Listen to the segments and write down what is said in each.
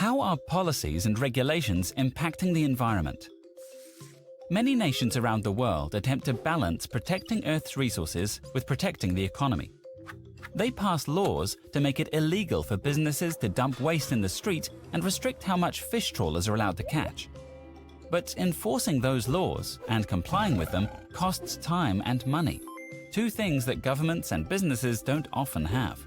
How are policies and regulations impacting the environment? Many nations around the world attempt to balance protecting Earth's resources with protecting the economy. They pass laws to make it illegal for businesses to dump waste in the street and restrict how much fish trawlers are allowed to catch. But enforcing those laws and complying with them costs time and money, two things that governments and businesses don't often have.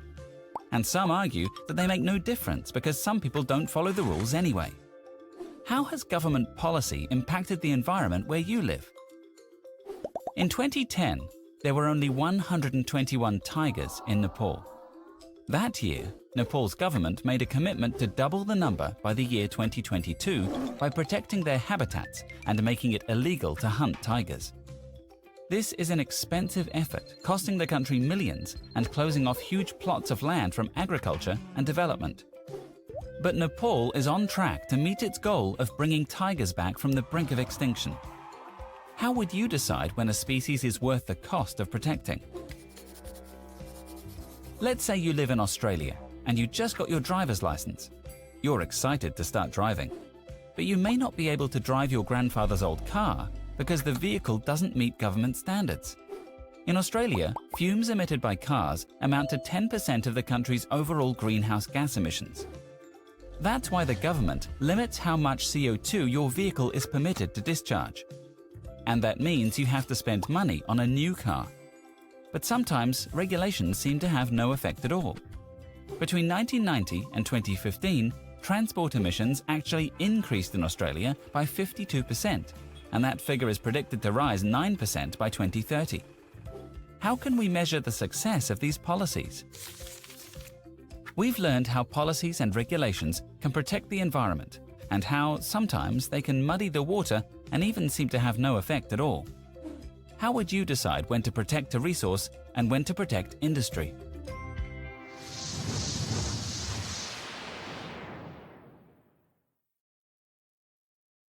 And some argue that they make no difference because some people don't follow the rules anyway. How has government policy impacted the environment where you live? In 2010, there were only 121 tigers in Nepal. That year, Nepal's government made a commitment to double the number by the year 2022 by protecting their habitats and making it illegal to hunt tigers. This is an expensive effort, costing the country millions and closing off huge plots of land from agriculture and development. But Nepal is on track to meet its goal of bringing tigers back from the brink of extinction. How would you decide when a species is worth the cost of protecting? Let's say you live in Australia and you just got your driver's license. You're excited to start driving, but you may not be able to drive your grandfather's old car because the vehicle doesn't meet government standards. In Australia, fumes emitted by cars amount to 10% of the country's overall greenhouse gas emissions. That's why the government limits how much CO2 your vehicle is permitted to discharge. And that means you have to spend money on a new car. But sometimes regulations seem to have no effect at all. Between 1990 and 2015, transport emissions actually increased in Australia by 52%, and that figure is predicted to rise 9% by 2030. How can we measure the success of these policies? We've learned how policies and regulations can protect the environment, and how sometimes they can muddy the water and even seem to have no effect at all. How would you decide when to protect a resource and when to protect industry?